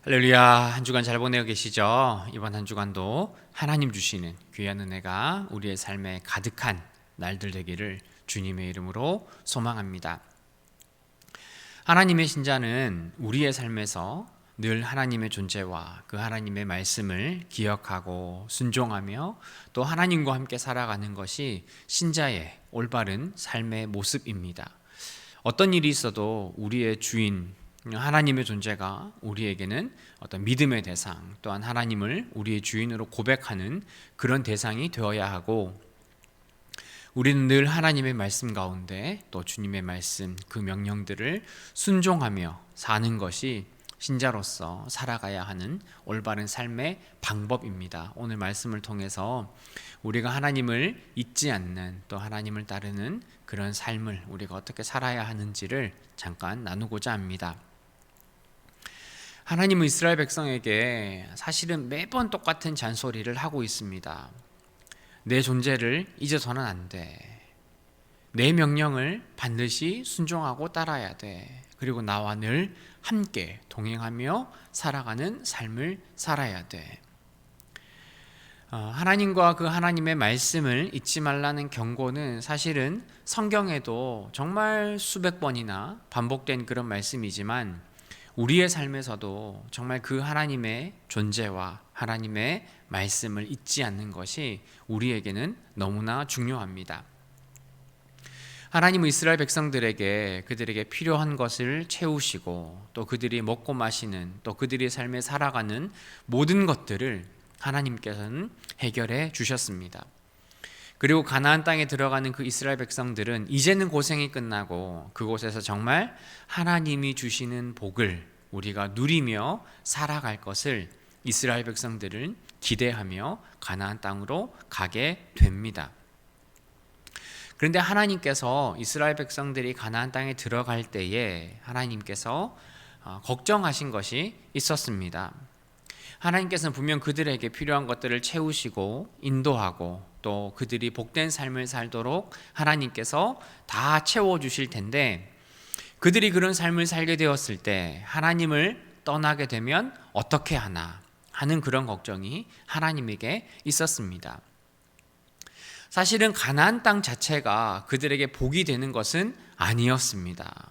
할렐루야. 한 주간 잘 보내고 계시죠? 이번 한 주간도 하나님 주시는 귀한 은혜가 우리의 삶에 가득한 날들 되기를 주님의 이름으로 소망합니다. 하나님의 신자는 우리의 삶에서 늘 하나님의 존재와 그 하나님의 말씀을 기억하고 순종하며 또 하나님과 함께 살아가는 것이 신자의 올바른 삶의 모습입니다. 어떤 일이 있어도 우리의 주인 하나님의 존재가 우리에게는 어떤 믿음의 대상, 또한 하나님을 우리의 주인으로 고백하는 그런 대상이 되어야 하고, 우리는 늘 하나님의 말씀 가운데 또 주님의 말씀, 그 명령들을 순종하며 사는 것이 신자로서 살아가야 하는 올바른 삶의 방법입니다. 오늘 말씀을 통해서 우리가 하나님을 잊지 않는, 또 하나님을 따르는 그런 삶을 우리가 어떻게 살아야 하는지를 잠깐 나누고자 합니다. 하나님은 이스라엘 백성에게 사실은 매번 똑같은 잔소리를 하고 있습니다. 내 존재를 잊어서는 안 돼. 내 명령을 반드시 순종하고 따라야 돼. 그리고 나와 늘 함께 동행하며 살아가는 삶을 살아야 돼. 하나님과 그 하나님의 말씀을 잊지 말라는 경고는 사실은 성경에도 정말 수백 번이나 반복된 그런 말씀이지만, 우리의 삶에서도 정말 그 하나님의 존재와 하나님의 말씀을 잊지 않는 것이 우리에게는 너무나 중요합니다. 하나님은 이스라엘 백성들에게 그들에게 필요한 것을 채우시고, 또 그들이 먹고 마시는, 또 그들의 삶에 살아가는 모든 것들을 하나님께서는 해결해 주셨습니다. 그리고 가나안 땅에 들어가는 그 이스라엘 백성들은 이제는 고생이 끝나고 그곳에서 정말 하나님이 주시는 복을 우리가 누리며 살아갈 것을 이스라엘 백성들은 기대하며 가나안 땅으로 가게 됩니다. 그런데 하나님께서 이스라엘 백성들이 가나안 땅에 들어갈 때에 하나님께서 걱정하신 것이 있었습니다. 하나님께서는 분명 그들에게 필요한 것들을 채우시고 인도하고, 또 그들이 복된 삶을 살도록 하나님께서 다 채워주실 텐데, 그들이 그런 삶을 살게 되었을 때 하나님을 떠나게 되면 어떻게 하나 하는 그런 걱정이 하나님에게 있었습니다. 사실은 가나안 땅 자체가 그들에게 복이 되는 것은 아니었습니다.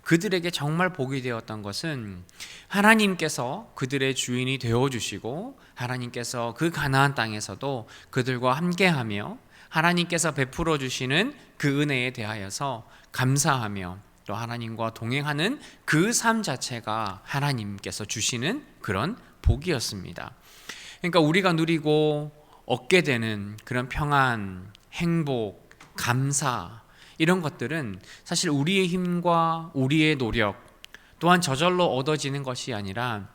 그들에게 정말 복이 되었던 것은 하나님께서 그들의 주인이 되어주시고, 하나님께서 그 가나안 땅에서도 그들과 함께하며 하나님께서 베풀어 주시는 그 은혜에 대하여서 감사하며 또 하나님과 동행하는 그 삶 자체가 하나님께서 주시는 그런 복이었습니다. 그러니까 우리가 누리고 얻게 되는 그런 평안, 행복, 감사, 이런 것들은 사실 우리의 힘과 우리의 노력 또한 저절로 얻어지는 것이 아니라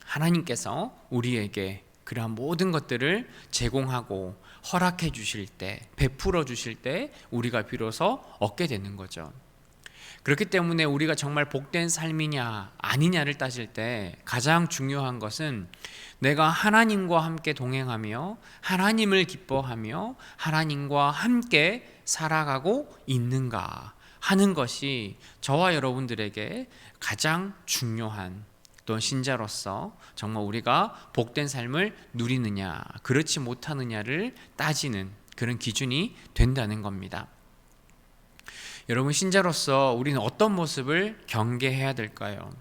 하나님께서 우리에게 그러한 모든 것들을 제공하고 허락해 주실 때, 베풀어 주실 때 우리가 비로소 얻게 되는 거죠. 그렇기 때문에 우리가 정말 복된 삶이냐 아니냐를 따질 때 가장 중요한 것은 내가 하나님과 함께 동행하며 하나님을 기뻐하며 하나님과 함께 살아가고 있는가 하는 것이 저와 여러분들에게 가장 중요한, 또 신자로서 정말 우리가 복된 삶을 누리느냐 그렇지 못하느냐를 따지는 그런 기준이 된다는 겁니다. 여러분, 신자로서 우리는 어떤 모습을 경계해야 될까요?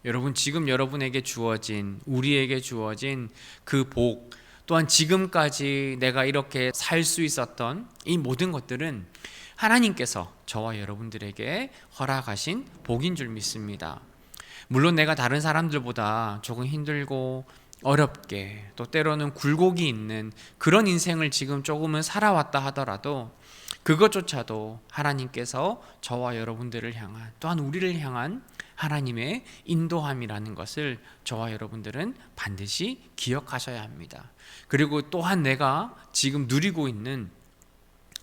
여러분, 지금 여러분에게 주어진, 우리에게 주어진 그 복, 또한 지금까지 내가 이렇게 살 수 있었던 이 모든 것들은 하나님께서 저와 여러분들에게 허락하신 복인 줄 믿습니다. 물론 내가 다른 사람들보다 조금 힘들고 어렵게, 또 때로는 굴곡이 있는 그런 인생을 지금 조금은 살아왔다 하더라도 그것조차도 하나님께서 저와 여러분들을 향한, 또한 우리를 향한 하나님의 인도함이라는 것을 저와 여러분들은 반드시 기억하셔야 합니다. 그리고 또한 내가 지금 누리고 있는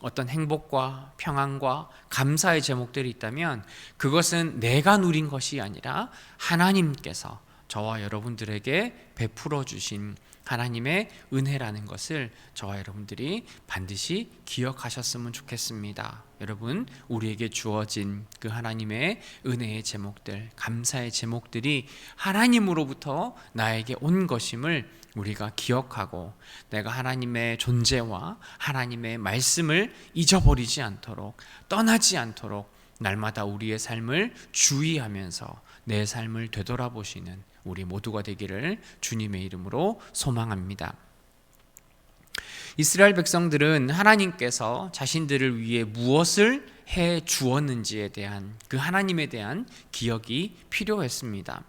어떤 행복과 평안과 감사의 제목들이 있다면 그것은 내가 누린 것이 아니라 하나님께서 저와 여러분들에게 베풀어 주신 하나님의 은혜라는 것을 저와 여러분들이 반드시 기억하셨으면 좋겠습니다. 여러분, 우리에게 주어진 그 하나님의 은혜의 제목들, 감사의 제목들이 하나님으로부터 나에게 온 것임을 우리가 기억하고, 내가 하나님의 존재와 하나님의 말씀을 잊어버리지 않도록, 떠나지 않도록 날마다 우리의 삶을 주의하면서 내 삶을 되돌아보시는 우리 모두가 되기를 주님의 이름으로 소망합니다. 이스라엘 백성들은 하나님께서 자신들을 위해 무엇을 해 주었는지에 대한, 그 하나님에 대한 기억이 필요했습니다.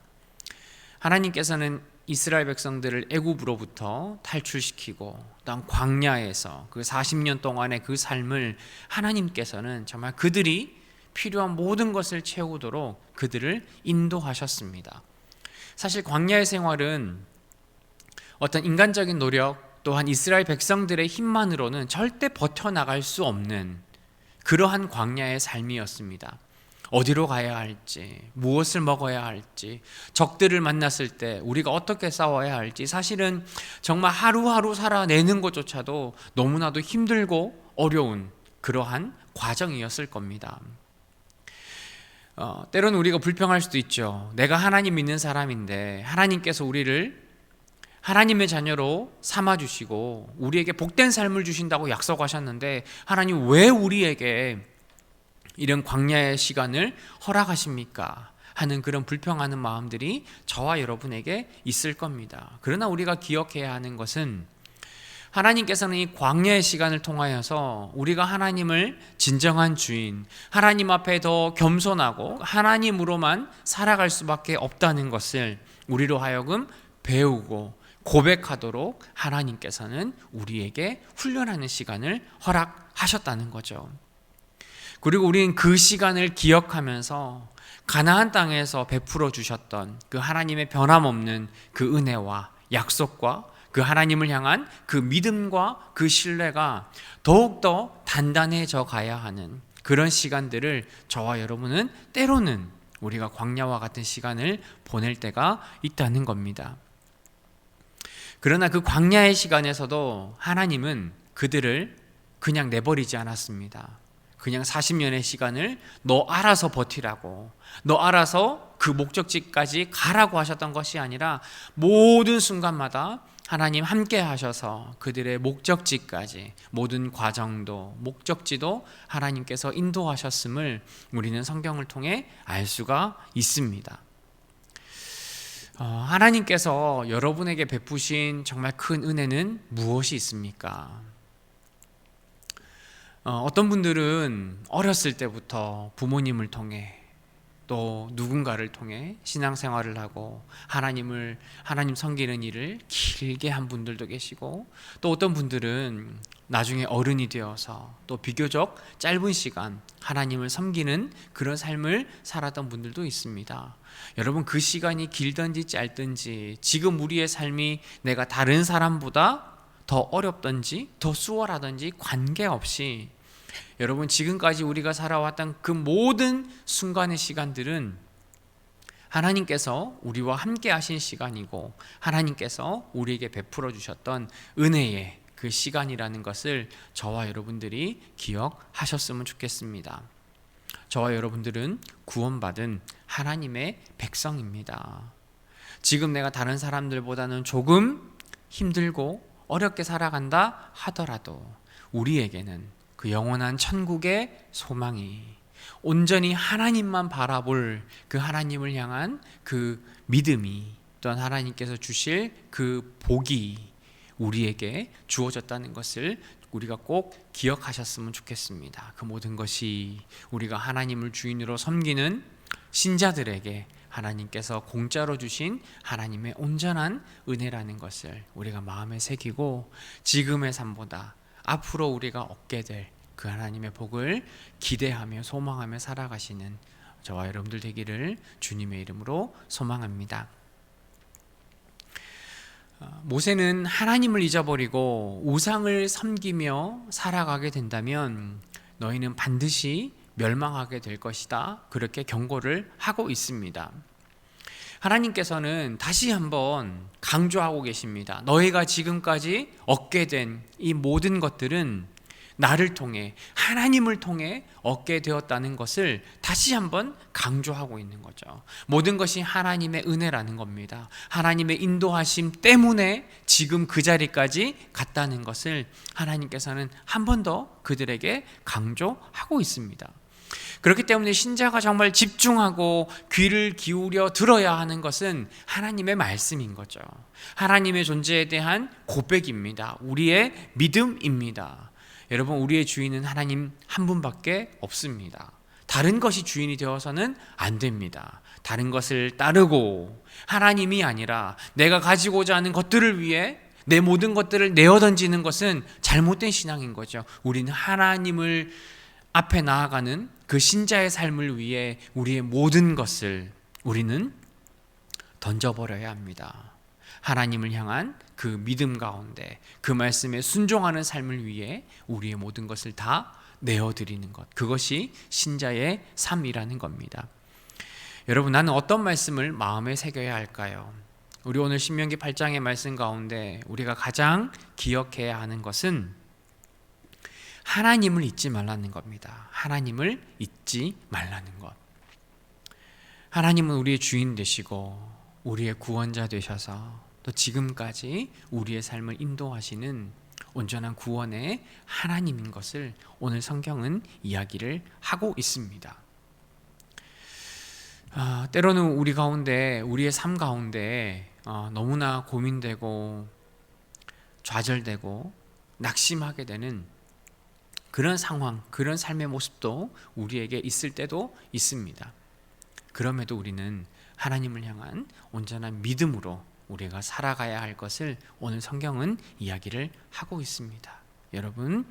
하나님께서는 이스라엘 백성들을 애굽으로부터 탈출시키고 또한 광야에서 그 40년 동안의 그 삶을 하나님께서는 정말 그들이 필요한 모든 것을 채우도록 그들을 인도하셨습니다. 사실 광야의 생활은 어떤 인간적인 노력 또한 이스라엘 백성들의 힘만으로는 절대 버텨나갈 수 없는 그러한 광야의 삶이었습니다. 어디로 가야 할지, 무엇을 먹어야 할지, 적들을 만났을 때 우리가 어떻게 싸워야 할지, 사실은 정말 하루하루 살아내는 것조차도 너무나도 힘들고 어려운 그러한 과정이었을 겁니다. 때로는 우리가 불평할 수도 있죠. 내가 하나님 믿는 사람인데 하나님께서 우리를 하나님의 자녀로 삼아주시고 우리에게 복된 삶을 주신다고 약속하셨는데 하나님 왜 우리에게 이런 광야의 시간을 허락하십니까? 하는 그런 불평하는 마음들이 저와 여러분에게 있을 겁니다. 그러나 우리가 기억해야 하는 것은 하나님께서는 이 광야의 시간을 통하여서 우리가 하나님을 진정한 주인, 하나님 앞에 더 겸손하고 하나님으로만 살아갈 수밖에 없다는 것을 우리로 하여금 배우고 고백하도록 하나님께서는 우리에게 훈련하는 시간을 허락하셨다는 거죠. 그리고 우리는 그 시간을 기억하면서 가나안 땅에서 베풀어 주셨던 그 하나님의 변함없는 그 은혜와 약속과 그 하나님을 향한 그 믿음과 그 신뢰가 더욱더 단단해져 가야 하는 그런 시간들을 저와 여러분은 때로는 우리가 광야와 같은 시간을 보낼 때가 있다는 겁니다. 그러나 그 광야의 시간에서도 하나님은 그들을 그냥 내버리지 않았습니다. 그냥 40년의 시간을 너 알아서 버티라고, 너 알아서 그 목적지까지 가라고 하셨던 것이 아니라 모든 순간마다 하나님 함께 하셔서 그들의 목적지까지, 모든 과정도 목적지도 하나님께서 인도하셨음을 우리는 성경을 통해 알 수가 있습니다. 하나님께서 여러분에게 베푸신 정말 큰 은혜는 무엇이 있습니까? 어떤 분들은 어렸을 때부터 부모님을 통해 또 누군가를 통해 신앙생활을 하고 하나님 섬기는 일을 길게 한 분들도 계시고, 또 어떤 분들은 나중에 어른이 되어서 또 비교적 짧은 시간 하나님을 섬기는 그런 삶을 살았던 분들도 있습니다. 여러분, 그 시간이 길든지 짧든지 지금 우리의 삶이 내가 다른 사람보다 더 어렵든지 더 수월하든지 관계없이 여러분, 지금까지 우리가 살아왔던 그 모든 순간의 시간들은 하나님께서 우리와 함께 하신 시간이고 하나님께서 우리에게 베풀어 주셨던 은혜의 그 시간이라는 것을 저와 여러분들이 기억하셨으면 좋겠습니다. 저와 여러분들은 구원받은 하나님의 백성입니다. 지금 내가 다른 사람들보다는 조금 힘들고 어렵게 살아간다 하더라도 우리에게는 그 영원한 천국의 소망이, 온전히 하나님만 바라볼 그 하나님을 향한 그 믿음이, 또한 하나님께서 주실 그 복이 우리에게 주어졌다는 것을 우리가 꼭 기억하셨으면 좋겠습니다. 그 모든 것이 우리가 하나님을 주인으로 섬기는 신자들에게 하나님께서 공짜로 주신 하나님의 온전한 은혜라는 것을 우리가 마음에 새기고, 지금의 삶보다 앞으로 우리가 얻게 될 그 하나님의 복을 기대하며 소망하며 살아가시는 저와 여러분들 되기를 주님의 이름으로 소망합니다. 모세는 하나님을 잊어버리고 우상을 섬기며 살아가게 된다면 너희는 반드시 멸망하게 될 것이다, 그렇게 경고를 하고 있습니다. 하나님께서는 다시 한번 강조하고 계십니다. 너희가 지금까지 얻게 된 이 모든 것들은 나를 통해, 하나님을 통해 얻게 되었다는 것을 다시 한번 강조하고 있는 거죠. 모든 것이 하나님의 은혜라는 겁니다. 하나님의 인도하심 때문에 지금 그 자리까지 갔다는 것을 하나님께서는 한 번 더 그들에게 강조하고 있습니다. 그렇기 때문에 신자가 정말 집중하고 귀를 기울여 들어야 하는 것은 하나님의 말씀인 거죠. 하나님의 존재에 대한 고백입니다. 우리의 믿음입니다. 여러분, 우리의 주인은 하나님 한 분밖에 없습니다. 다른 것이 주인이 되어서는 안 됩니다. 다른 것을 따르고 하나님이 아니라 내가 가지고자 하는 것들을 위해 내 모든 것들을 내어 던지는 것은 잘못된 신앙인 거죠. 우리는 하나님을 앞에 나아가는 그 신자의 삶을 위해 우리의 모든 것을 우리는 던져버려야 합니다. 하나님을 향한 그 믿음 가운데 그 말씀에 순종하는 삶을 위해 우리의 모든 것을 다 내어드리는 것, 그것이 신자의 삶이라는 겁니다. 여러분, 나는 어떤 말씀을 마음에 새겨야 할까요? 우리 오늘 신명기 8장의 말씀 가운데 우리가 가장 기억해야 하는 것은 하나님을 잊지 말라는 겁니다. 하나님을 잊지 말라는 것. 하나님은 우리의 주인 되시고 우리의 구원자 되셔서 또 지금까지 우리의 삶을 인도하시는 온전한 구원의 하나님인 것을 오늘 성경은 이야기를 하고 있습니다. 때로는 우리 가운데, 우리의 삶 가운데 너무나 고민되고 좌절되고 낙심하게 되는 그런 상황, 그런 삶의 모습도 우리에게 있을 때도 있습니다. 그럼에도 우리는 하나님을 향한 온전한 믿음으로 우리가 살아가야 할 것을 오늘 성경은 이야기를 하고 있습니다. 여러분,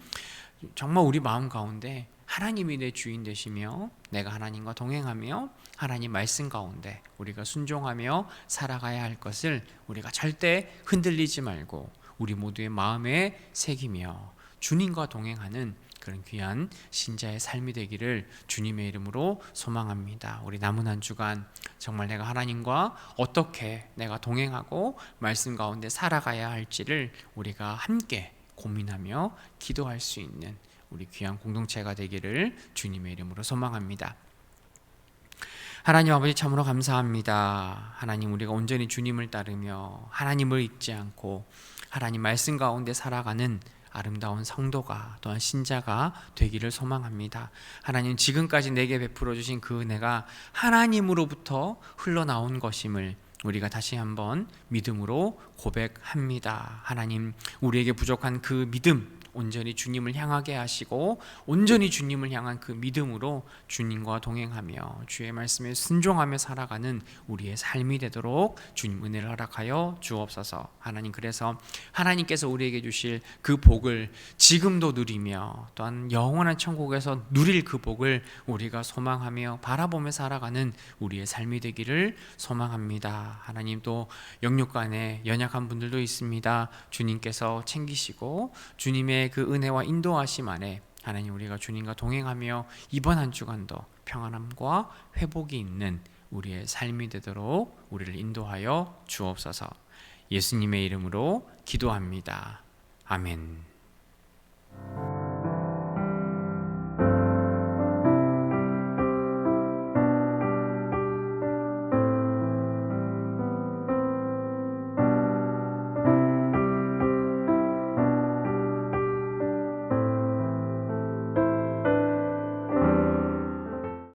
정말 우리 마음 가운데 하나님이 내 주인 되시며 내가 하나님과 동행하며 하나님 말씀 가운데 우리가 순종하며 살아가야 할 것을 우리가 절대 흔들리지 말고 우리 모두의 마음에 새기며 주님과 동행하는 그런 귀한 신자의 삶이 되기를 주님의 이름으로 소망합니다. 우리 남은 한 주간 정말 내가 하나님과 어떻게 내가 동행하고 말씀 가운데 살아가야 할지를 우리가 함께 고민하며 기도할 수 있는 우리 귀한 공동체가 되기를 주님의 이름으로 소망합니다. 하나님 아버지, 참으로 감사합니다. 하나님, 우리가 온전히 주님을 따르며 하나님을 잊지 않고 하나님 말씀 가운데 살아가는 아름다운 성도가 또한 신자가 되기를 소망합니다. 하나님, 지금까지 내게 베풀어 주신 그 은혜가 하나님으로부터 흘러나온 것임을 우리가 다시 한번 믿음으로 고백합니다. 하나님, 우리에게 부족한 그 믿음 온전히 주님을 향하게 하시고 온전히 주님을 향한 그 믿음으로 주님과 동행하며 주의 말씀에 순종하며 살아가는 우리의 삶이 되도록 주님 은혜를 허락하여 주옵소서. 하나님, 그래서 하나님께서 우리에게 주실 그 복을 지금도 누리며 또한 영원한 천국에서 누릴 그 복을 우리가 소망하며 바라보며 살아가는 우리의 삶이 되기를 소망합니다. 하나님, 또 영육간에 연약한 분들도 있습니다. 주님께서 챙기시고 주님의 그 은혜와 인도하심 안에 하나님, 우리가 주님과 동행하며 이번 한 주간도 평안함과 회복이 있는 우리의 삶이 되도록 우리를 인도하여 주옵소서. 예수님의 이름으로 기도합니다. 아멘.